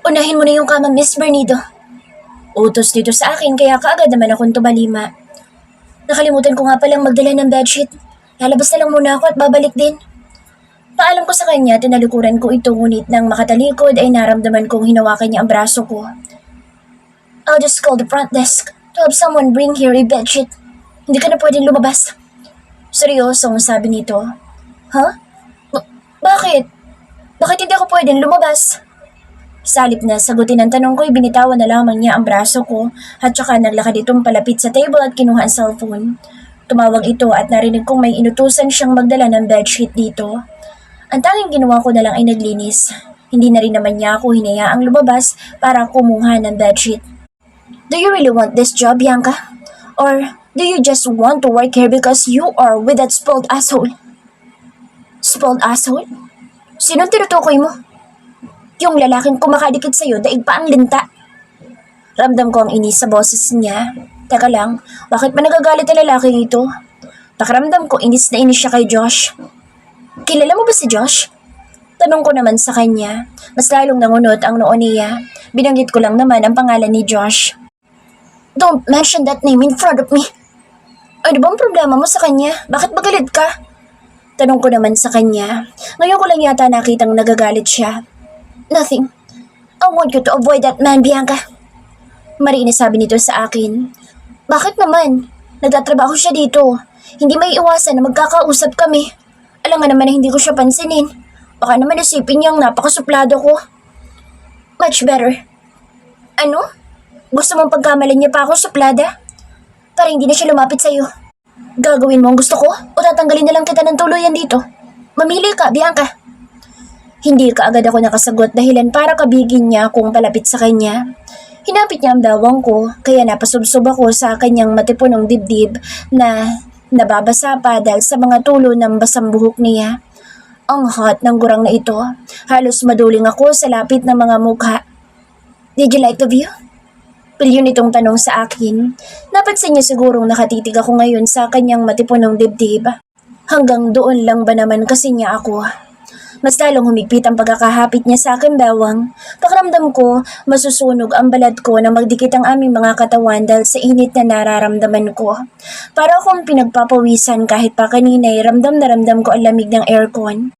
Unahin mo na yung kama, Miss Bernido. Utos dito sa akin kaya kaagad naman akong tumalima. Nakalimutan ko nga palang magdala ng bedsheet. Lalabas na lang muna ako at babalik din. Paalam ko sa kanya, tinalikuran ko ito ngunit nang makatalikod ay naramdaman kong hinawakan niya ang braso ko. I'll just call the front desk to have someone bring here a bedsheet. Hindi ka na pwedeng lumabas. Seryosong sabi nito. Huh? Bakit? Bakit hindi ako pwedeng lumabas? Sa halip na sagutin ang tanong ko, ibinitawan na lamang niya ang braso ko at saka naglakad itong palapit sa table at kinuha ang cellphone. Tumawag ito at narinig kong may inutusan siyang magdala ng bedsheet dito. Ang tanging ginawa ko na lang ay naglinis. Hindi na rin naman niya ako hinayaang lumabas para kumuha ng bedsheet. Do you really want this job, Bianca? Or do you just want to work here because you are with that spoiled asshole? Spoiled asshole? Sinong tinutukoy mo? Yung lalaking kumakadikit sa'yo, daig pa ang linta. Ramdam ko ang inis sa boses niya. Teka lang, bakit ba nagagalit ang lalaking ito? Pakiramdam ko inis na inis siya kay Josh. Kilala mo ba si Josh? Tanong ko naman sa kanya. Mas lalong nangunot ang noo niya. Binanggit ko lang naman ang pangalan ni Josh. Don't mention that name in front of me. Ano bang problema mo sa kanya? Bakit ba galit ka? Tanong ko naman sa kanya. Ngayon ko lang yata nakitang nagagalit siya. Nothing. I want you to avoid that man, Bianca. Mariin sabi nito sa akin. Bakit naman? Nagtatrabaho siya dito. Hindi may iwasan na magkakausap kami. Alam nga naman na hindi ko siya pansinin. Baka naman isipin niyang napakasuplado ko. Much better. Ano? Gusto mong pagkamalan niya pa ako suplada? Para hindi na siya lumapit sa'yo. Gagawin mo ang gusto ko o tatanggalin na lang kita ng tuluyan dito? Mamili ka, Bianca. Hindi kaagad ako nakasagot dahilan para kabigin niya akong palapit sa kanya. Hinapit niya ang bawang ko kaya napasubsob ako sa kanyang matipunong dibdib na nababasa pa dahil sa mga tulo ng basang buhok niya. Ang hot ng gurang na ito. Halos maduling ako sa lapit ng mga mukha. Did you like the view? Pilyon itong tanong sa akin. Napansin niya sigurong nakatitig ako ngayon sa kanyang matipunong dibdib. Hanggang doon lang ba naman kasi niya ako? Mas lalong humigpit ang pagkakahapit niya sa akin bawang. Pakiramdam ko, masusunog ang balat ko na magdikit ang aming mga katawan dahil sa init na nararamdaman ko. Para akong pinagpapawisan kahit pa kanina'y ramdam na ramdam ko ang lamig ng aircon.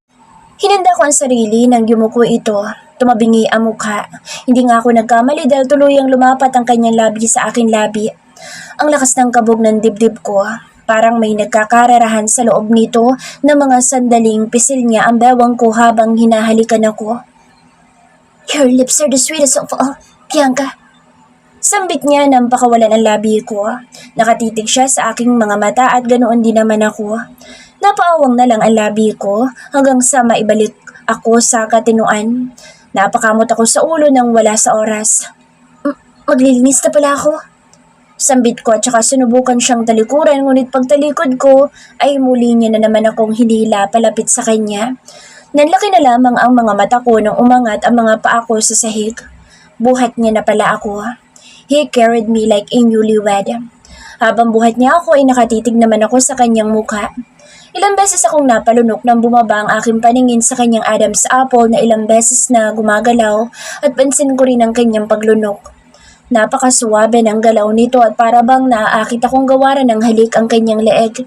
Hinanda ko ang sarili nang yumuko ito. Tumabingi ang mukha. Hindi nga ako nagkamali dahil tuluyang lumapat ang kanyang labi sa aking labi. Ang lakas ng kabog ng dibdib ko. Parang may nagkakararahan sa loob nito na mga sandaling pisil niya ang bewang ko habang hinahalikan ako. Your lips are the sweetest of all, Bianca. Sambit niya nang pakawalan ang labi ko. Nakatitig siya sa aking mga mata at ganoon din naman ako. Napaawang na lang ang labi ko hanggang sa maibalik ako sa katinuan. Napakamot ako sa ulo nang wala sa oras. Maglilinis na pala ako. Sambit ko at saka sinubukan siyang talikuran ngunit pagtalikod ko ay muli niya na naman akong hinila palapit sa kanya. Nanlaki na lamang ang mga mata ko nang umangat ang mga paa ko sa sahig. Buhat niya na pala ako. He carried me like a newlywed. Habang buhat niya ako ay nakatitig naman ako sa kanyang mukha. Ilang beses akong napalunok nang bumaba ang aking paningin sa kanyang Adam's apple na ilang beses na gumagalaw at pansin ko rin ang kanyang paglunok. Napakasuwabe ng galaw nito at para bang naaakit akong gawaran ng halik ang kanyang leeg.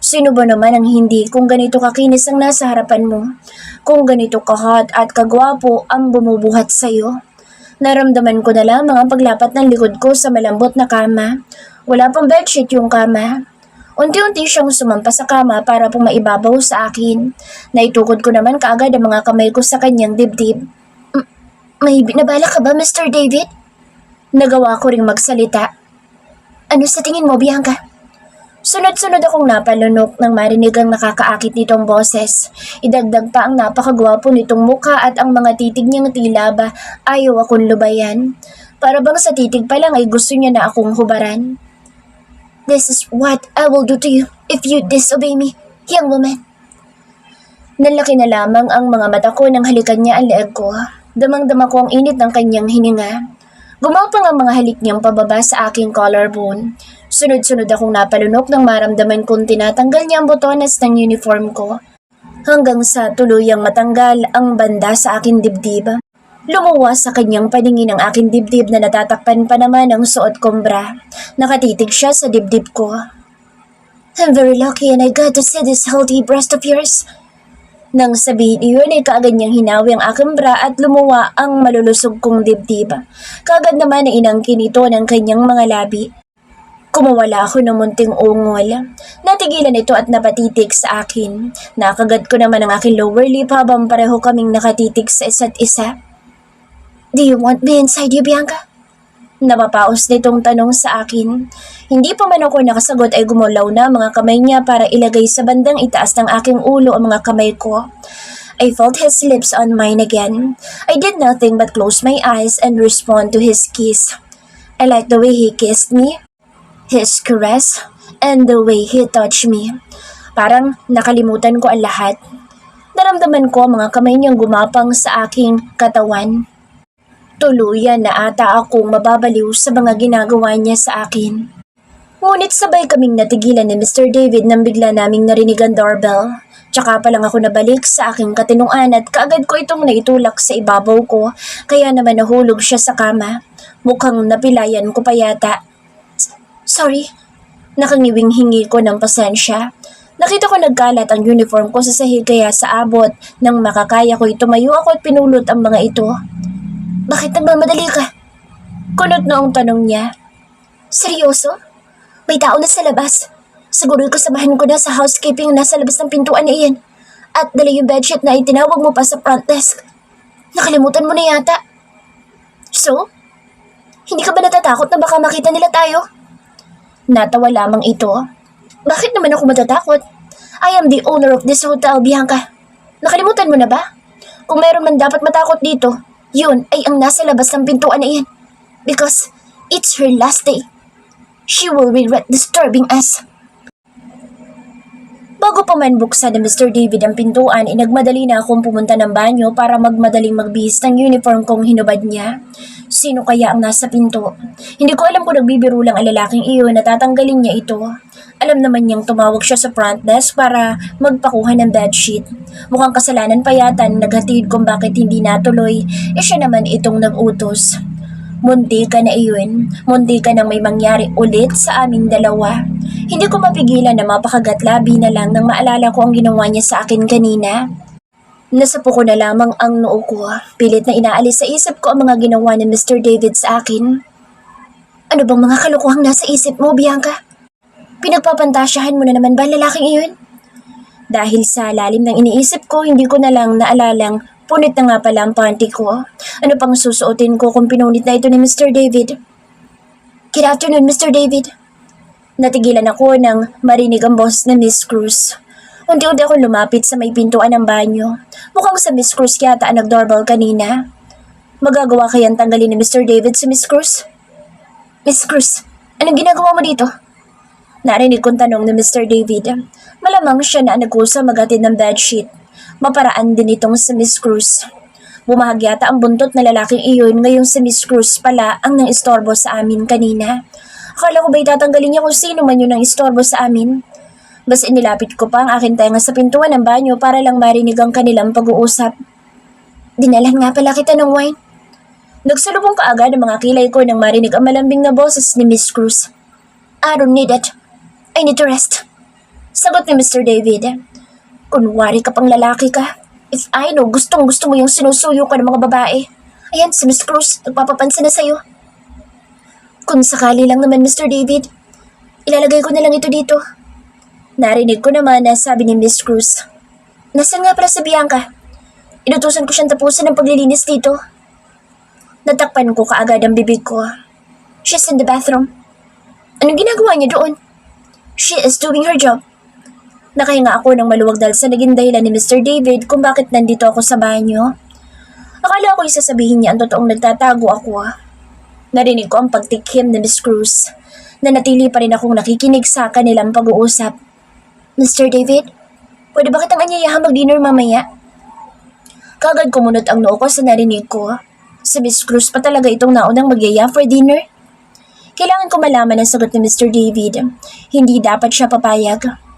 Sino ba naman ang hindi kung ganito kakinis ang nasa harapan mo? Kung ganito kahot at kagwapo ang bumubuhat sa'yo? Naramdaman ko na lamang ang paglapat ng likod ko sa malambot na kama. Wala pang bedsheet yung kama. Unti-unti siyang sumampa sa kama para pong maibabaw sa akin. Naitukod ko naman kaagad ang mga kamay ko sa kanyang dibdib. May binabala ka ba, Mr. David? Nagawa ko ring magsalita. Ano sa tingin mo, Bianca? Sunod-sunod akong napalunok nang marinig ang nakakaakit nitong boses. Idagdag pa ang napakagwapo nitong mukha at ang mga titig niyang tila ba ayaw akong lubayan. Para bang sa titig pa lang ay gusto niya na akong hubaran. This is what I will do to you if you disobey me, young woman. Nalaki na lamang ang mga mata ko nang halikan niya ang leeg ko. Damang-dama ko ang init ng kanyang hininga. Gumapang ang mga halik niyang pababa sa aking collarbone. Sunod-sunod akong napalunok nang maramdaman kong tinatanggal niya ang botones ng uniform ko. Hanggang sa tuluyang matanggal ang banda sa aking dibdib. Lumuwas sa kanyang paningin ang aking dibdib na natatakpan pa naman ng suot kong bra. Nakatitig siya sa dibdib ko. I'm very lucky and I got to see this healthy breast of yours. Nang sabihin iyon ay kaagad niyang hinawi ang aking bra at lumuwa ang malulusog kong dibdib. Kaagad naman ay inangkin ito ng kanyang mga labi. Kumawala ako ng munting ungol. Natigilan ito at napatitig sa akin. Nakagad ko naman ang aking lower lip habang pareho kaming nakatitig sa isa't isa. Do you want me inside you, Bianca? Napapaos nitong tanong sa akin. Hindi pa man ako nakasagot ay gumulaw na mga kamay niya para ilagay sa bandang itaas ng aking ulo ang mga kamay ko. I felt his lips on mine again. I did nothing but close my eyes and respond to his kiss. I liked the way he kissed me, his caress, and the way he touched me. Parang nakalimutan ko ang lahat. Naramdaman ko ang mga kamay niyang gumapang sa aking katawan. Tuluyan na ata akong mababaliw sa mga ginagawa niya sa akin. Ngunit sabay kaming natigilan ni Mr. David nang bigla naming narinig ang doorbell. Tsaka pa lang ako nabalik sa aking katinungan at kaagad ko itong naitulak sa ibabaw ko, kaya naman nahulog siya sa kama. Mukhang napilayan ko pa yata. Sorry. Nakangiwing hingi ko ng pasensya. Nakita ko nagkalat ang uniform ko sa sahig kaya sa abot nang makakaya ko tumayo ako at pinulot ang mga ito. Bakit nagmamadali ka? Kunot noong tanong niya. Seryoso? May tao na sa labas. Siguro kasamahan ko na sa housekeeping nasa labas ng pintuan na iyan. At dala yung bedsheet na itinawag mo pa sa front desk. Nakalimutan mo na yata. So? Hindi ka ba natatakot na baka makita nila tayo? Natawa lamang ito. Bakit naman ako matatakot? I am the owner of this hotel, Bianca. Nakalimutan mo na ba? Kung meron man dapat matakot dito, yun ay ang nasa labas ng pintuan na iyan. Because it's her last day. She will regret disturbing us. Bago pa man buksan ni Mr. David ang pintuan, nagmadali na akong pumunta ng banyo para magmadaling magbihis ng uniform kong hinubad niya. Sino kaya ang nasa pinto? Hindi ko alam kung nagbibiro lang ang lalaking iyon na tatanggalin niya ito. Alam naman niyang tumawag siya sa front desk para magpakuha ng bedsheet. Mukhang kasalanan pa yata na naghatid kung bakit hindi natuloy, siya naman itong nag-utos. Munti ka na iyon, munti ka nang may mangyari ulit sa aming dalawa. Hindi ko mapigilan na mapakagatlabi na lang nang maalala ko ang ginawa niya sa akin kanina. Nasapo ko na lamang ang noo ko, pilit na inaalis sa isip ko ang mga ginawa ni Mr. David sa akin. Ano bang mga kalokohang nasa isip mo, Bianca? Pinagpapantasyahan mo na naman ba lalaking iyon? Dahil sa lalim ng iniisip ko, hindi ko na lang naalalang punit na nga pala ang panty ko. Ano pang susuotin ko kung pinunit na ito ni Mr. David? Good afternoon, Mr. David. Natigilan ako nang marinig ang boses ni Miss Cruz. Unti-unti akong lumapit sa may pintuan ng banyo. Mukhang sa Miss Cruz yata ang nag-doorbell kanina. Magagawa kayang tanggalin ni Mr. David si Miss Cruz? Miss Cruz, anong ginagawa mo dito? Narinig kong tanong ni Mr. David. Malamang siya na nag-usa maghatid ng bedsheet. Maparaan din itong si Miss Cruz. Bumahag yata ang buntot na lalaking iyon ngayong si Miss Cruz pala ang nang-istorbo sa amin kanina. Akala ko ba'y tatanggalin niya kung sino man yun ang istorbo sa amin? Basta inilapit ko pa ang aking tenga sa pintuan ng banyo para lang marinig ang kanilang pag-uusap. Dinalhan nga pala kita ng wine. Nagsalubong kaagad ang mga kilay ko nang marinig ang malambing na boses ni Miss Cruz. I don't need it. I need to rest. Sagot ni Mr. David. Kunwari ka pang lalaki ka. If I know gustong gusto mo yung sinusuyo ka ng mga babae. Ayan si Miss Cruz, nagpapapansin na sa'yo. Kung sakali lang naman Mr. David, ilalagay ko na lang ito dito. Narinig ko naman na sabi ni Miss Cruz. Nasaan nga pala si Bianca? Inutusan ko siyang tapusin ang paglilinis dito. Natakpan ko kaagad ang bibig ko. She's in the bathroom. Anong ginagawa niya doon? She is doing her job. Nakahinga ako ng maluwag dahil sa naging dahilan ni Mr. David kung bakit nandito ako sa banyo. Akala ko isasabihin niya ang totoong nagtatago ako. Narinig ko ang pagtikhim ni Miss Cruz. Nanatili pa rin akong nakikinig sa kanilang pag-uusap. Mr. David, pwede ba kitang anyayahan mag-dinner mamaya? Kagad kumunot ang noo ko sa narinig ko. Si Miss Cruz pa talaga itong naunang magyaya for dinner? Kailangan ko malaman ang sagot ni Mr. David. Hindi dapat siya papayag.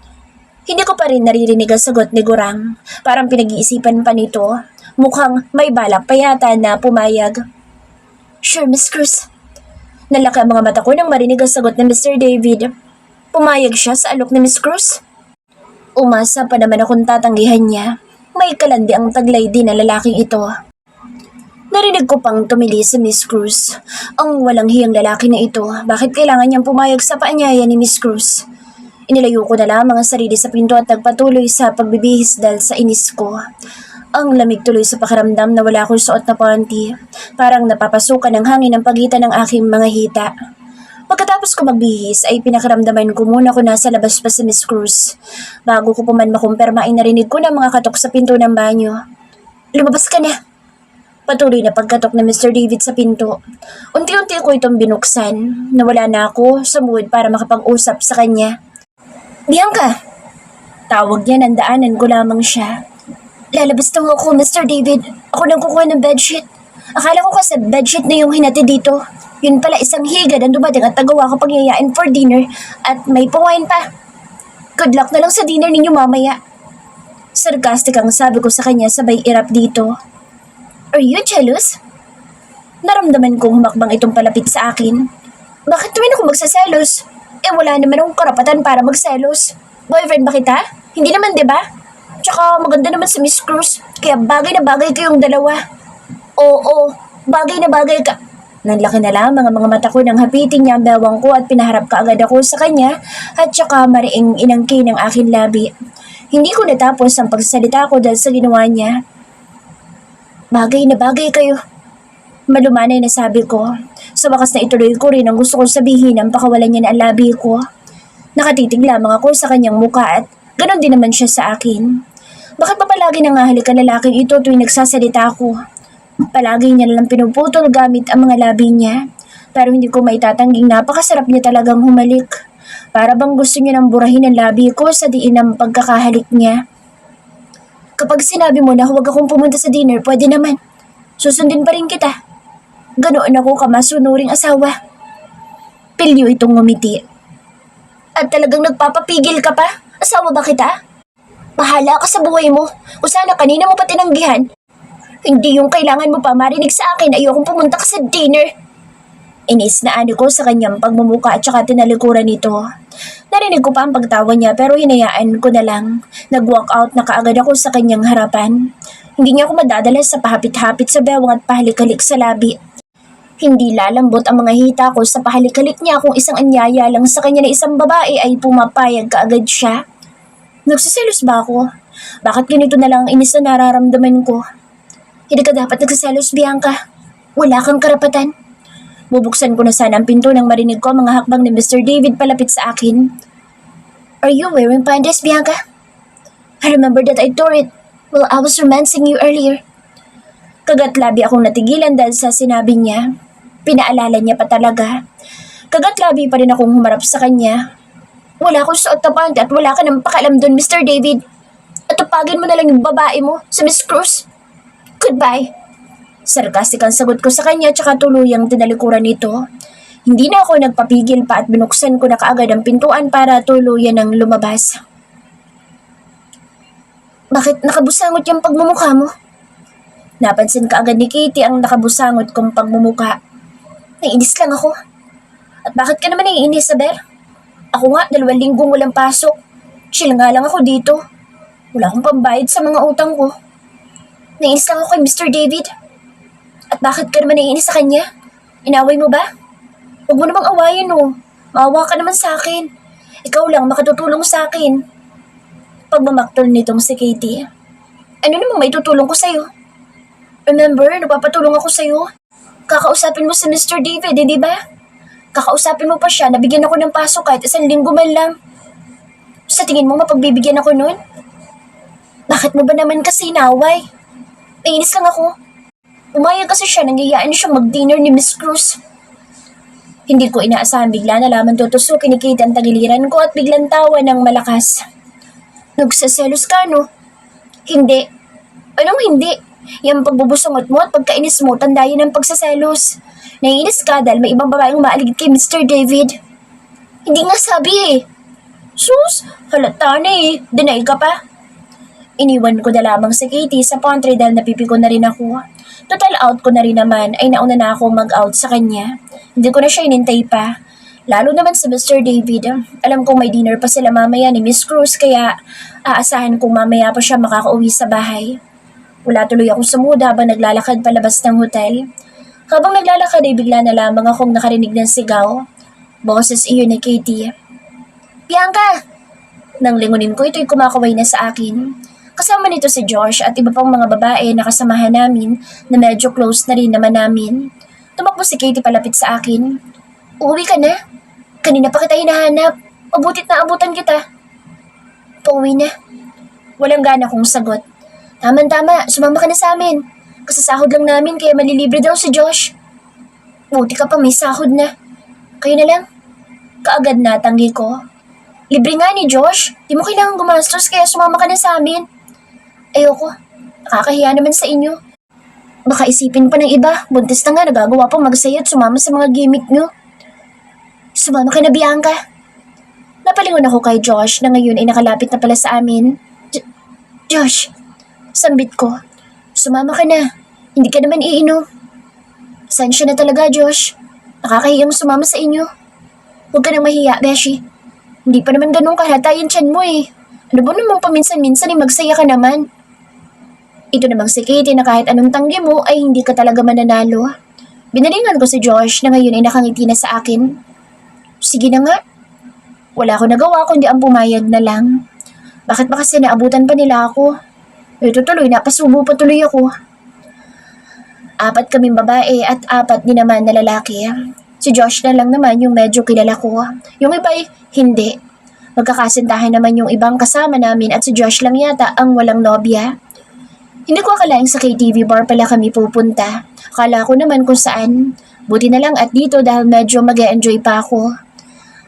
Hindi ko pa rin naririnig ang sagot ni Gurang. Parang pinag-iisipan pa nito. Mukhang may balak pa yata na pumayag. Sure, Miss Cruz. Nalaki ang mga mata ko nang marinig ang sagot ni Mr. David. Pumayag siya sa alok ni Miss Cruz. Umasa pa naman akong tatanggihan niya. May kalandi ang taglay din na lalaking ito. Narinig ko pang tumili si Miss Cruz. Ang walang hiyang lalaki na ito, bakit kailangan niyang pumayag sa paanyaya ni Miss Cruz? Inilayo ko na lang ang sarili sa pinto at nagpatuloy sa pagbibihis dahil sa inis ko. Ang lamig tuloy sa pakiramdam na wala akong suot na panty. Parang napapasukan ng hangin ang pagitan ng aking mga hita. Pagkatapos ko magbihis ay pinakiramdaman ko muna kung nasa labas pa si Miss Cruz. Bago ko pa man makumpirma ay narinig ko na mga katok sa pinto ng banyo. Lumabas ka na! Patuloy na pagkatok ni Mr. David sa pinto. Unti-unti ko itong binuksan. Nawala na ako sa mood para makapag-usap sa kanya. Bianca! Tawag niya, nandaanan ko lamang siya. Lalabas daw ako, Mr. David. Ako nang kukuha ng bedsheet. Akala ko kasi bedsheet na yung hinati dito. Yun pala isang higad ang dumating at nagawa ko pagyayain for dinner at may pawain pa. Good luck na lang sa dinner ninyo mamaya. Sarcastic ang sabi ko sa kanya sabay irap dito. Are you jealous? Naramdaman kong humakbang itong palapit sa akin. Bakit tuwin ako magsaselos? Wala naman akong karapatan para magselos. Boyfriend ba kita? Hindi naman, di ba? Tsaka maganda naman si Miss Cruz, kaya bagay na bagay kayong dalawa. Oo, bagay na bagay ka. Nanlaki na lang mga mata ko nang hapitin niya ang bewang ko at pinaharap kaagad ako sa kanya at tsaka mariing inangkin ng aking labi. Hindi ko natapos ang pagsalita ko dahil sa ginawa niya. Bagay na bagay kayo. Malumanay na sabi ko. Sa wakas na ituloy ko rin ang gusto kong sabihin ang pakawalan niya na ang labi ko. Nakatitig lamang ako sa kanyang muka at ganon din naman siya sa akin. Bakit pa palagi nangahalik ang lalaking ito tuwing nagsasalita ako? Palagi niya nalang pinuputol gamit ang mga labi niya. Pero hindi ko maitatangging napakasarap niya talagang humalik. Para bang gusto niya nang burahin ang labi ko sa diin ng pagkakahalik niya. Kapag sinabi mo na huwag akong pumunta sa dinner, pwede naman. Susundin pa rin kita. Ganoon ako kamasunuring asawa. Pilyo itong ngumiti. At talagang nagpapapigil ka pa? Asawa ba kita? Bahala ka sa buhay mo. O sana kanina mo pa tinanggihan. Hindi yung kailangan mo pa marinig sa akin na ayokong pumunta ka sa dinner. Inis na ano ko sa kanyang pagmumuka at saka tinalikuran nito. Narinig ko pa ang pagtawa niya pero hinayaan ko na lang. Nag-walk out na kaagad ako sa kanyang harapan. Hindi niya ako madadala sa pahapit-hapit sa bewang at pahalik-halik sa labi. Hindi lalambot ang mga hita ko sa pahalik-halik niya kung isang anyaya lang sa kanya na isang babae ay pumapayag kaagad siya. Nagsiselos ba ako? Bakit ganito na lang ang inis na nararamdaman ko? Hindi ka dapat nagsiselos, Bianca. Wala kang karapatan. Bubuksan ko na sana ang pinto nang marinig ko ang mga hakbang ni Mr. David palapit sa akin. Are you wearing panties, Bianca? I remember that I tore it while I was romancing you earlier. Kagatlabi akong natigilan dahil sa sinabi niya. Pinaalala niya pa talaga. Kagatlabi pa rin akong humarap sa kanya. Wala akong suot na panty at wala ka nang pakialam doon, Mr. David. At tupagin mo na lang yung babae mo, si Miss Cruz. Goodbye. Sarcastic ang sagot ko sa kanya tsaka tuluyang tinalikuran nito. Hindi na ako nagpapigil pa at binuksan ko na kaagad ang pintuan para tuluyan ng lumabas. Bakit nakabusangot yung pagmumukha mo? Napansin kaagad ni Katie ang nakabusangot kong pagmumukha. Naiinis lang ako. At bakit ka naman naiinis, Saber? Ako nga, 2 linggong walang pasok. Chill nga lang ako dito. Wala akong pambayad sa mga utang ko. Naiinis lang ako kay Mr. David. At bakit ka naman naiinis sa kanya? Inaway mo ba? Huwag mo namang awayin Maawa ka naman sa akin. Ikaw lang makatutulong sa akin. Pagmamaktol nitong si Katie. Ano namang may tutulong ko sa'yo? Remember, nagpapatulong ako sa'yo. Kakausapin mo si Mr. David, di ba? Kakausapin mo pa siya, nabigyan ako ng pasok kahit 1 linggo man lang. Sa tingin mo mapagbibigyan ako nun? Bakit mo ba naman kasi inaway? Naiinis lang ako. Umayag kasi siya, nangyayaan siya mag-dinner ni Miss Cruz. Hindi ko inaasahan bigla na lamang tutusukin ni Kate ang tagiliran ko at biglang tawa ng malakas. Nagsaselos ka, no? Hindi. Anong hindi? Yung pagbubusungot mo at pagkainis mo, tandayan ng pagsaselos. Naiinis ka dahil may ibang babaeng maaligid kay Mr. David. Hindi nga sabi eh. Sus, halata na eh. Deny ka pa. Iniwan ko na lamang si Katie sa pantry dahil napipiko na rin ako. Total out ko na rin naman ay nauna na ako mag-out sa kanya. Hindi ko na siya inintay pa. Lalo naman si Mr. David. Alam kong may dinner pa sila mamaya ni Miss Cruz kaya aasahan kong mamaya pa siya makakauwi sa bahay. Wala tuloy akong sa mood habang naglalakad palabas ng hotel. Habang naglalakad ay bigla na lamang akong nakarinig ng sigaw. Boses iyon ni Katie. Bianca! Nang lingunin ko ito'y kumakaway na sa akin. Kasama nito si Josh at iba pang mga babae na kasamahan namin na medyo close na rin naman namin. Tumakbo si Katie palapit sa akin. Uuwi ka na? Kanina pa kita hinahanap. Abutit na abutan kita. Pauwi na. Walang gana kong sagot. Tama-tama, sumama ka na sa amin. Kasasahod lang namin kaya malilibre daw si Josh. Buti ka pa may sahod na. Kayo na lang. Kaagad na tanggi ko. Libre nga ni Josh. Di mo kailangan gumastos kaya sumama ka na sa amin. Ayoko. Nakakahiya naman sa inyo. Baka isipin pa ng iba. Buntis na nga nagagawa pa magsaya at sumama sa mga gimmick nyo. Sumama ka na, Bianca. Napalingon ako kay Josh na ngayon ay nakalapit na pala sa amin. Josh, sambit ko. Sumama ka na. Hindi ka naman iinom. Saan siya na talaga, Josh? Nakakahiyang sumama sa inyo. Huwag ka nang mahiya, Beshi. Hindi pa naman ganun kahalata yung tiyan mo eh. Ano ba namang paminsan-minsan ay magsaya ka naman? Ito namang si Katie na kahit anong tanggi mo ay hindi ka talaga mananalo. Binalingan ko si Josh na ngayon ay nakangiti na sa akin. Sige na nga. Wala ko nagawa kundi ang pumayag na lang. Bakit ba kasi naabutan pa nila ako? Ito tuloy, napasubo pa tuloy ako. 4 kaming babae at 4 din naman na lalaki. Si Josh na lang naman yung medyo kilala ko. Yung iba ay hindi. Magkakasintahan naman yung ibang kasama namin at si Josh lang yata ang walang nobya. Hindi ko akalaing sa KTV bar pala kami pupunta. Akala ko naman kung saan. Buti na lang at dito dahil medyo mag-e-enjoy pa ako.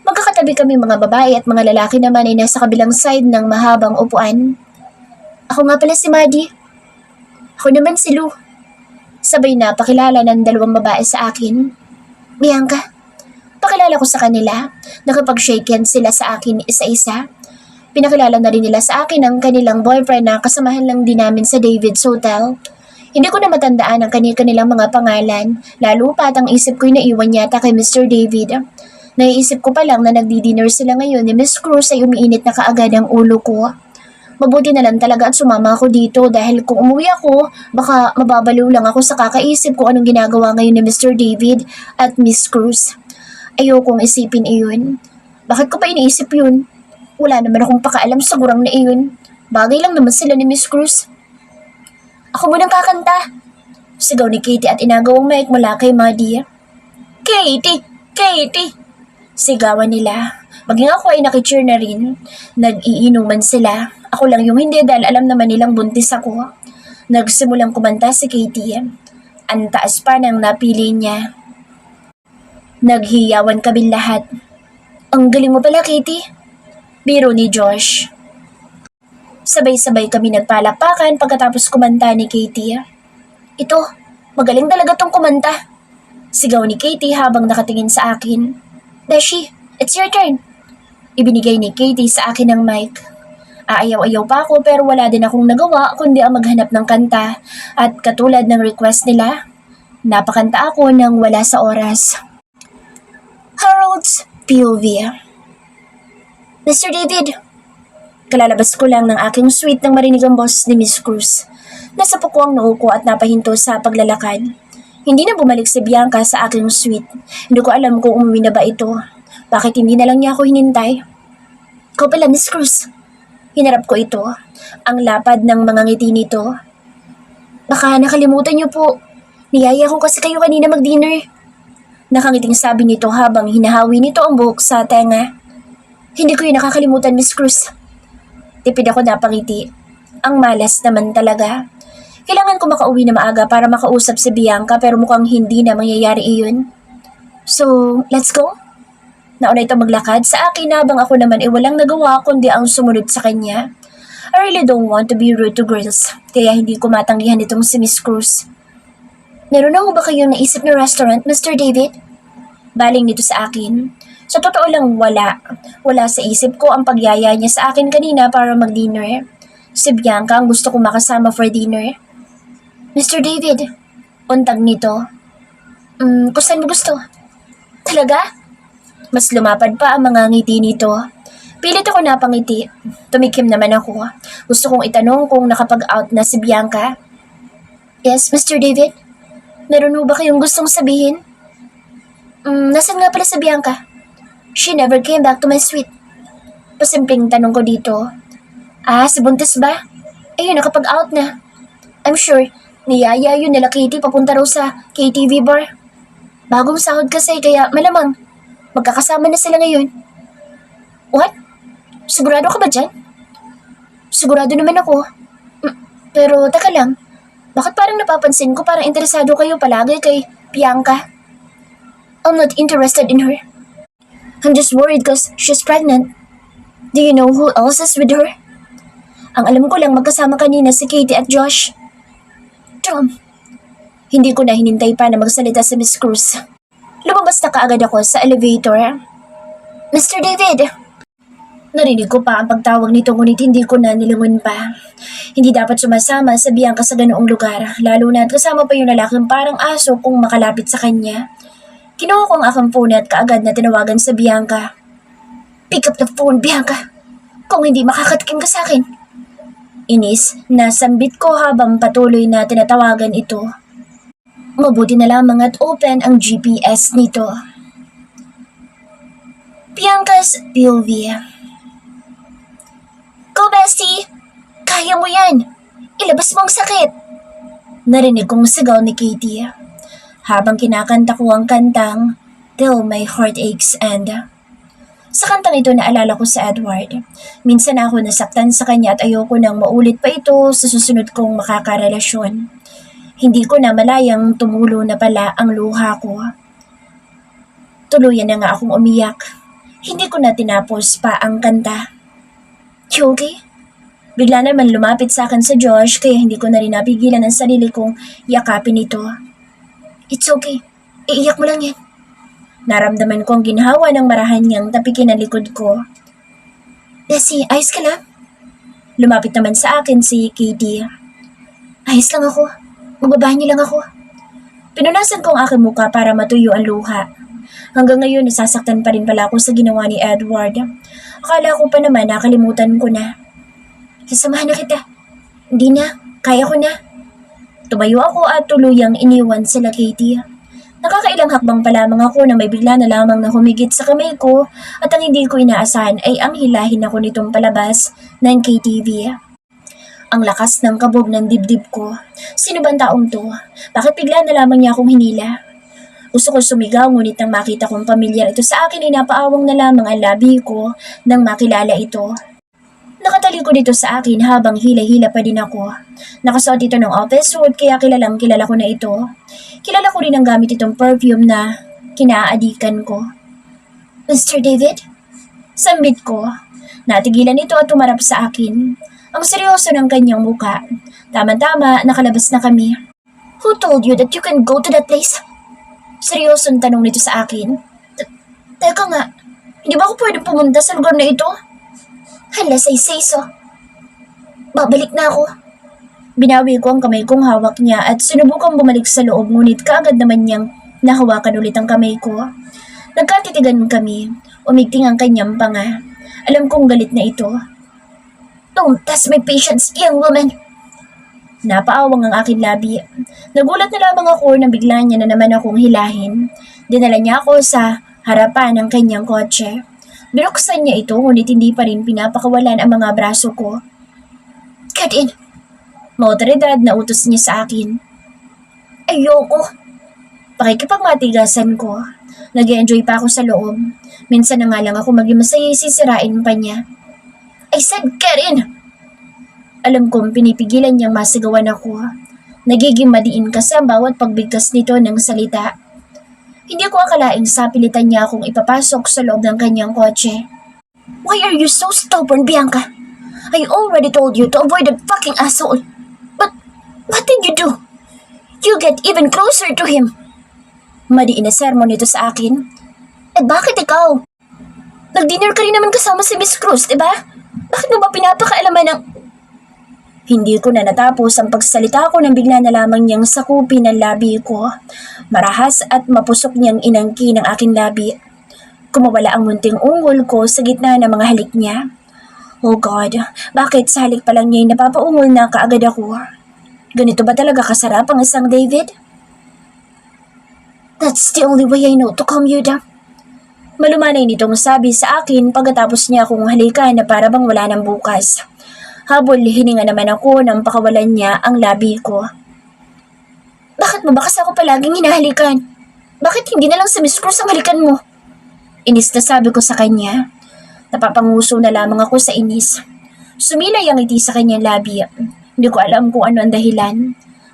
Magkakatabi kami mga babae at mga lalaki naman ay nasa kabilang side ng mahabang upuan. Ako nga pala si Maddie. Ako naman si Lou. Sabay na pakilala ng 2 babae sa akin. Bianca. Pakilala ko sa kanila. Nakapag-shake hands sila sa akin isa-isa. Pinakilala na rin nila sa akin ang kanilang boyfriend na kasamahan lang din namin sa David's Hotel. Hindi ko na matandaan ang kanilang mga pangalan, lalo pat ang isip ko'y naiwan yata kay Mr. David. Naiisip ko pa lang na nagdi-dinner sila ngayon ni Miss Cruz ay umiinit na kaagad ang ulo ko. Mabuti na lang talaga at sumama ako dito dahil kung umuwi ako, baka mababaliw lang ako sa kakaisip kung anong ginagawa ngayon ni Mr. David at Miss Cruz. Ayokong isipin iyon. Bakit ko pa iniisip yun? Wala naman akong pakaalam sa gurang na iyon. Bagay lang naman sila ni Miss Cruz. Ako munang kakanta. Sigaw ni Katie at inagawang mic mula kay Maddie. Katie! Katie! Sigawan nila. Maging ako ay nakicheer na rin. Nag-iinuman sila. Ako lang yung hindi dahil alam naman nilang buntis ako. Nagsimulang kumanta si Katie. Ang taas pa ng napili niya. Naghiyawan kami lahat. Ang galing mo pala, Katie. Biro ni Josh. Sabay-sabay kami nagpalakpakan pagkatapos kumanta ni Katie. Ito, magaling talaga tong kumanta. Sigaw ni Katie habang nakatingin sa akin. Beshi, it's your turn. Ibinigay ni Katie sa akin ang mic. Aayaw-ayaw pa ako pero wala din akong nagawa kundi ang maghanap ng kanta. At katulad ng request nila, napakanta ako nang wala sa oras. Harold's POV. Mr. David, kalalabas ko lang ng aking suite nang marinig ang boses ni Miss Cruz. Nasa puko ang noo ko at napahinto sa paglalakad. Hindi na bumalik si Bianca sa aking suite. Hindi ko alam kung umuwi na ba ito. Bakit hindi na lang niya ako hinintay? Ikaw pala, Miss Cruz. Hinarap ko ito. Ang lapad ng mga ngiti nito. Baka nakalimutan niyo po. Niyaya ko kasi kayo kanina mag-dinner. Nakangiting sabi nito habang hinahawi nito ang buhok sa tenga. Hindi ko yun nakakalimutan, Miss Cruz. Tipid ako napangiti. Ang malas naman talaga. Kailangan ko makauwi na maaga para makausap si Bianca pero mukhang hindi na mangyayari iyon. So, let's go? Nauna ito maglakad sa akin habang ako naman ay walang nagawa kundi ang sumunod sa kanya. I really don't want to be rude to girls, kaya hindi ko matanggihan itong si Miss Cruz. Meron na ho ba kayong naisip na restaurant, Mr. David? Baling nito sa akin. Sa totoo lang wala. Wala sa isip ko ang pagyaya niya sa akin kanina para mag-dinner. Si Bianca ang gusto kong makasama for dinner. Mr. David, untag nito. Kung saan mo gusto? Talaga? Mas lumapad pa ang mga ngiti nito. Pilit ako napangiti. Tumikim naman ako. Gusto kong itanong kung nakapag-out na si Bianca. Yes, Mr. David? Meron mo ba kayong gustong sabihin? Nasaan nga pala si Bianca? She never came back to my suite. Pasimpleng tanong ko dito. Si Buntis ba? Ayun, nakapag-out na. I'm sure, niyaya yun nila Katie papunta raw sa KTV bar. Bagong sahod kasi kaya malamang magkakasama na sila ngayon. What? Sigurado ka ba dyan? Sigurado naman ako. Pero teka lang, bakit parang napapansin ko parang interesado kayo palagi kay Bianca? I'm not interested in her. I'm just worried cause she's pregnant. Do you know who else is with her? Ang alam ko lang magkasama kanina si Katie at Josh. Tom, hindi ko na hinintay pa na magsalita si Miss Cruz. Lumabas na kaagad ako sa elevator. Mr. David! Narinig ko pa ang pagtawag nito ngunit hindi ko na nilingon pa. Hindi dapat sumasama sa Bianca sa ganoong lugar, lalo na at kasama pa yung lalaking parang aso kung makalapit sa kanya. Kinuha ko ang aking phone at kaagad na tinawagan sa Bianca. Pick up the phone, Bianca! Kung hindi makakatikim ka sa akin. Inis, nasambit ko habang patuloy na tinatawagan ito. Mabuti na lamang at open ang GPS nito. Bianca's POV. Go, bestie! Kaya mo yan! Ilabas mo ang sakit! Narinig kong sigaw ni Katie habang kinakanta ko ang kantang Till My Heart Aches and... Sa kantang ito naalala ko sa Edward. Minsan ako nasaktan sa kanya at ayoko nang maulit pa ito sa susunod kong makakarelasyon. Hindi ko na malayang tumulo na pala ang luha ko. Tuluyan na nga akong umiyak. Hindi ko na tinapos pa ang kanta. You okay? Bigla naman lumapit sa akin sa Josh kaya hindi ko na rin napigilan ang sarili kong yakapin ito. It's okay. Iiyak mo lang yan. Naramdaman ko ang ginhawa ng marahan niyang tapikin ang likod ko. Bessie, ayos ka lang? Lumapit naman sa akin si Katie. Ayos lang ako. Mababahan niyo lang ako. Pinunasan ko ang aking muka para matuyo ang luha. Hanggang ngayon nasasaktan pa rin pala ako sa ginawa ni Edward. Akala ko pa naman nakalimutan ko na. Sasamahan na kita. Hindi na, kaya ko na. Tumayo ako at tuluyang iniwan sila Katie. Nakakailang hakbang pa lamang ako na may bigla na lamang na humigit sa kamay ko at ang hindi ko inaasahan ay ang hilahin ako nitong palabas ng KTV. Ang lakas ng kabog ng dibdib ko. Sino bang taong to? Bakit bigla na lamang niya akong hinila? Gusto ko sumigaw ngunit nang makita kong pamilyar ito sa akin ay napaawang na lamang ang labi ko nang makilala ito. Nakatalikod dito sa akin habang hila-hila pa din ako. Nakasuot ito ng office suit kaya kilalang kilala ko na ito. Kilala ko rin ang gamit itong perfume na kinaadikan ko. Mr. David? Sambit ko. Natigilan ito at tumarap sa akin. Ang seryoso ng kanyang muka. Tama-tama, nakalabas na kami. Who told you that you can go to that place? Seryosong tanong nito sa akin. Teka nga, hindi ba ako pwedeng pumunta sa lugar na ito? Hala, say-so. Babalik na ako. Binawi ko ang kamay kong hawak niya at sinubukang bumalik sa loob ngunit kaagad naman niyang nahawakan ulit ang kamay ko. Nagkatitigan kami. Umigting ang kanyang panga. Alam kong galit na ito. Don't test my patience, young woman. Napaawang ang aking labi. Nagulat na lamang ako nang bigla niya na naman akong hilahin. Dinala niya ako sa harapan ng kanyang kotse. Binuksan niya ito ngunit hindi pa rin pinapakawalan ang mga braso ko. Get in! Maotoridad na utos niya sa akin. Ayoko! Pakikipagmatigasan ko. Nag-enjoy pa ako sa loob. Minsan na nga lang ako maging masaya sisirain pa niya. I said get in! Alam kong pinipigilan niyang masigawan ako. Nagiging madiin kasi ang bawat pagbigkas nito ng salita. Hindi ko akalaing sapilitan niya akong ipapasok sa loob ng kanyang kotse. Why are you so stubborn, Bianca? I already told you to avoid that fucking asshole. But what did you do? You get even closer to him. Madiin na sermon nito sa akin. Bakit ikaw? Nag-dinner ka rin naman kasama si Miss Cruz, diba? Bakit mo ba pinapakaalaman ng... Hindi ko na natapos ang pagsalita ko nang bigla na lamang niyang sakupin ang labi ko. Marahas at mapusok niyang inangkin ang aking labi. Kumawala ang munting ungol ko sa gitna ng mga halik niya. Oh God, bakit sa halik pa lang niya'y napapaungol na kaagad ako? Ganito ba talaga kasarap ang isang David? That's the only way I know to calm you down. Malumanay nitong sabi sa akin pagkatapos niya akong halikan na para bang wala ng bukas. Habol hininga naman ako nang pakawalan niya ang labi ko. Bakit mo ba kasi ako palaging hinahalikan? Bakit hindi na lang sa Miss Cruz ang halikan mo? Inis na sabi ko sa kanya. Napapanguso na lamang ako sa inis. Sumilay ang ngiti sa kanyang labi. Hindi ko alam kung ano ang dahilan.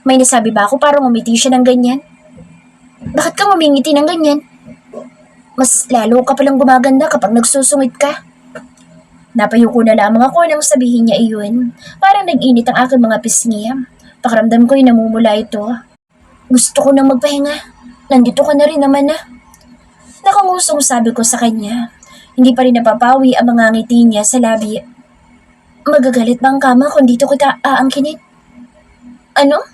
May nasabi ba ako para umiti siya ng ganyan? Bakit ka ngumingiti ng ganyan? Mas lalo ka palang gumaganda kapag nagsusungit ka. Napayuko na lamang ako nang sabihin niya iyon. Parang nag-init ang aking mga pisngi. Pakiramdam ko'y namumula ito. Gusto ko nang magpahinga. Nandito ka na rin naman na. Nakangusong sabi ko sa kanya. Hindi pa rin napapawi ang mga ngiti niya sa labi. Magagalit ba ang kama kung dito kita aangkinin? Ano?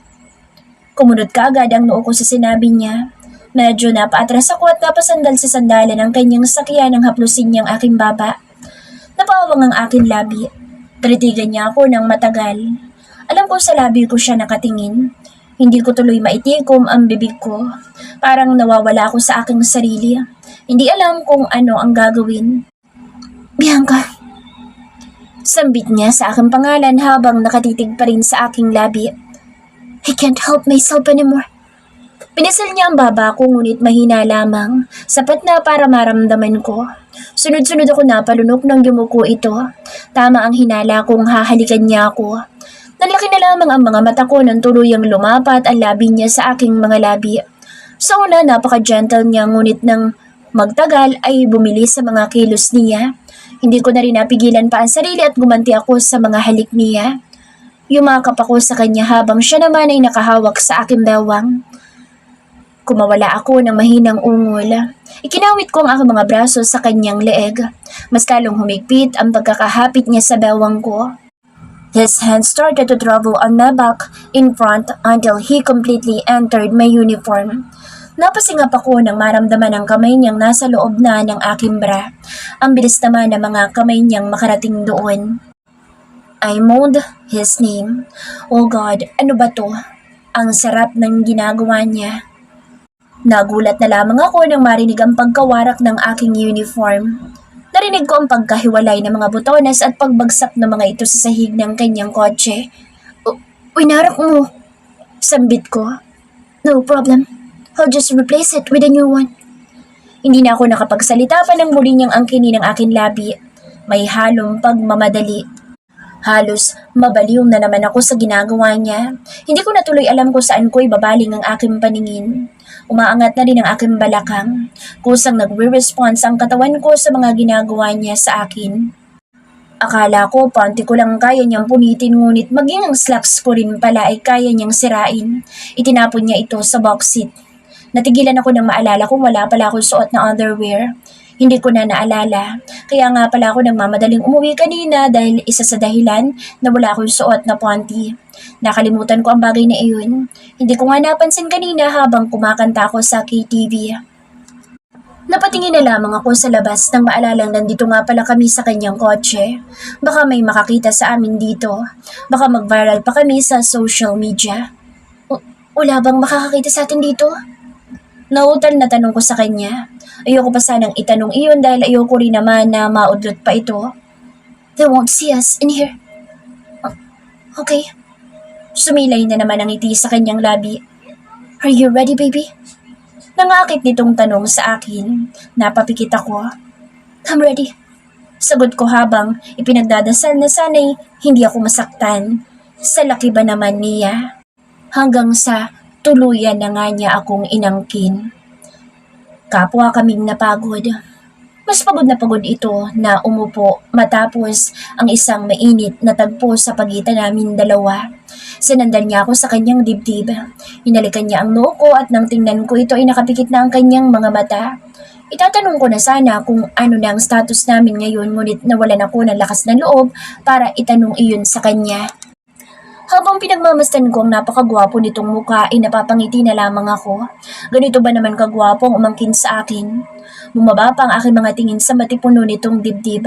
Kumunod ka agad ang noo ko sa sinabi niya. Medyo napaatras ako at napasandal sa sandalan ng kanyang sakyan nang haplusin niyang aking baba. Napawang ang aking labi. Tinitigan niya ako ng matagal. Alam ko sa labi ko siya nakatingin. Hindi ko tuloy maitikom ang bibig ko. Parang nawawala ako sa aking sarili. Hindi alam kung ano ang gagawin. Bianca. Sambit niya sa aking pangalan habang nakatitig pa rin sa aking labi. I can't help myself anymore. Pinisil niya ang baba ko ngunit mahina lamang, sapat na para maramdaman ko. Sunod-sunod ako napalunok nang yumuko ito. Tama ang hinala kong hahalikan niya ako. Nalaki na lamang ang mga mata ko nang tuluyang lumapat ang labi niya sa aking mga labi. Sa una napaka-gentle niya ngunit nang magtagal ay bumili sa mga kilos niya. Hindi ko na rin napigilan pa ang sarili at gumanti ako sa mga halik niya. Yumakap ako sa kanya habang siya naman ay nakahawak sa aking bewang. Kumawala ako ng mahinang ungol. Ikinawit ko ang aking mga braso sa kanyang leeg. Mas lalong humigpit ang pagkakahapit niya sa bewang ko. His hands started to travel on my back in front until he completely entered my uniform. Napasingap ako nang maramdaman ang kamay niyang nasa loob na ng aking bra. Ang bilis naman ng mga kamay niyang makarating doon. I moaned his name. Oh God, ano ba to? Ang sarap ng ginagawa niya. Nagulat na lamang ako nang marinig ang pagkawarak ng aking uniform. Narinig ko ang pagkahiwalay ng mga butones at pagbagsak ng mga ito sa sahig ng kanyang kotse. Winarak mo. Sambit ko. No problem. I'll just replace it with a new one. Hindi na ako nakapagsalita pa nang muli niyang angkinin ng aking labi. May halong pagmamadali. Halos mabaliw na naman ako sa ginagawa niya. Hindi ko na tuloy alam kung saan ko ibabaling ang aking paningin. Umaangat na rin ang aking balakang. Kusang nagre-response ang katawan ko sa mga ginagawa niya sa akin. Akala ko panty ko lang kaya niyang punitin ngunit maging ang slacks ko rin pala ay kaya niyang sirain. Itinapon niya ito sa box seat. Natigilan ako nang maalala kung wala pala akong suot na underwear. Hindi ko na naalala. Kaya nga pala ako nagmamadaling umuwi kanina dahil isa sa dahilan na wala akong suot na panty. Nakalimutan ko ang bagay na iyon. Hindi ko nga napansin kanina habang kumakanta ako sa KTV. Napatingin na lamang ako sa labas nang maalalang nandito nga pala kami sa kanyang kotse. Baka may makakita sa amin dito. Baka mag-viral pa kami sa social media. Wala bang makakakita sa atin dito? Nautal na tanong ko sa kanya. Ayoko pa sanang itanong iyon dahil ayoko rin naman na maudlot pa ito. They won't see us in here. Okay. Sumilay na naman ang ngiti sa kanyang labi. Are you ready, baby? Nangakit nitong tanong sa akin. Napapikit ako. I'm ready. Sagot ko habang ipinagdadasal na sana'y hindi ako masaktan. Sa laki ba naman niya? Hanggang sa tuluyan na nga niya akong inangkin. Kapwa kaming napagod. Mas pagod na pagod ito na umupo matapos ang isang mainit na tagpo sa pagitan namin dalawa. Sinandan niya ako sa kanyang dibdib. Hinalikan niya ang noo ko at nang tingnan ko ito ay nakapikit na ang kanyang mga mata. Itatanong ko na sana kung ano na ang status namin ngayon ngunit nawalan ako ng lakas ng loob para itanong iyon sa kanya. Habang pinagmamasdan ko ang napakagwapo nitong mukha ay napapangiti na lamang ako. Ganito ba naman kagwapo ang umangkin sa akin? Bumaba pa ang aking mga tingin sa matipuno nitong dibdib.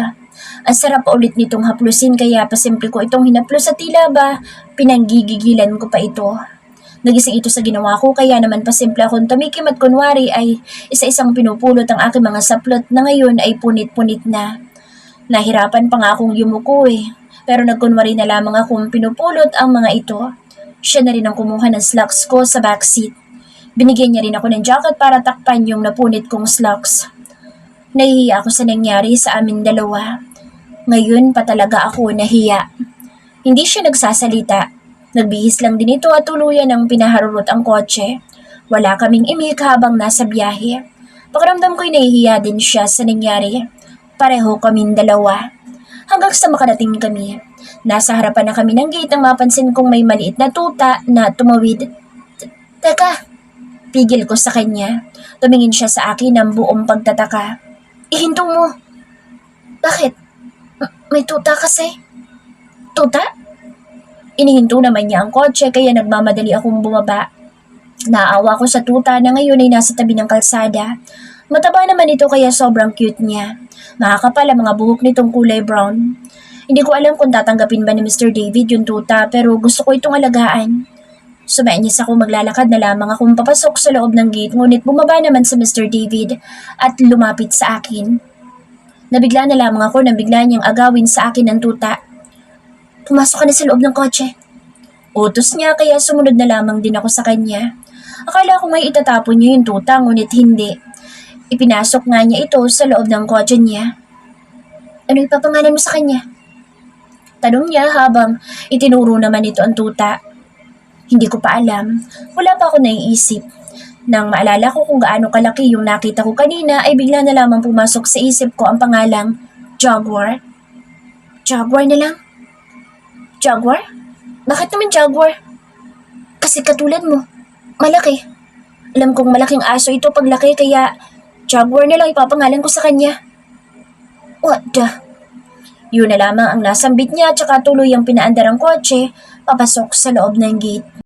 Ang sarap ulit nitong haplusin kaya pasimple ko itong hinaplos sa tila ba pinanggigigilan ko pa ito. Nagising ito sa ginawa ko kaya naman pasimple akong tumikim at kunwari ay isa-isang pinupulot ang aking mga saplot na ngayon ay punit-punit na. Nahirapan pa nga akong yumuko pero nagkunwari na lamang akong pinupulot ang mga ito. Siya na rin ang kumuha ng slacks ko sa backseat. Binigyan niya rin ako ng jacket para takpan yung napunit kong slacks. Nahihiya ako sa nangyari sa amin dalawa. Ngayon pa talaga ako nahiya. Hindi siya nagsasalita. Nagbihis lang din ito at tuluyan ang pinaharurot ang kotse. Wala kaming imik habang nasa biyahe. Pakiramdam ko'y nahihiya din siya sa nangyari. Pareho kaming dalawa. Hanggang sa makarating kami. Nasa harapan na kami ng gate nang mapansin kong may maliit na tuta na tumawid. Teka, pigil ko sa kanya. Tumingin siya sa akin ng buong pagtataka. Ihinto mo. Bakit? May tuta kasi. Tuta? Inihinto naman niya ang kotse kaya nagmamadali akong bumaba. Naawa ko sa tuta na ngayon ay nasa tabi ng kalsada. Mataba naman ito kaya sobrang cute niya. Makakapal ang mga buhok nitong kulay brown. Hindi ko alam kung tatanggapin ba ni Mr. David yung tuta pero gusto ko itong alagaan. Sumainis ako maglalakad na lamang akong papasok sa loob ng gate ngunit bumaba naman si Mr. David at lumapit sa akin. Nabigla na lamang ako nang bigla niyang agawin sa akin ng tuta. Pumasok ka na sa loob ng kotse. Utos niya kaya sumunod na lamang din ako sa kanya. Akala ko may itatapon niya yung tuta ngunit hindi. Ipinasok nga niya ito sa loob ng kotse niya. Ano ipapangalan mo sa kanya? Tanong niya habang itinuro naman ito ang tuta. Hindi ko pa alam. Wala pa ako naiisip. Nang maalala ko kung gaano kalaki yung nakita ko kanina ay bigla na lamang pumasok sa isip ko ang pangalang Jaguar. Jaguar na lang? Jaguar? Bakit naman Jaguar? Kasi katulad mo. Malaki. Alam kong malaking aso ito paglaki kaya Jaguar na lang ipapangalan ko sa kanya. What the? Yun na lamang ang nasambit niya at saka tuloy ang pinaandar ang kotse papasok sa loob ng gate.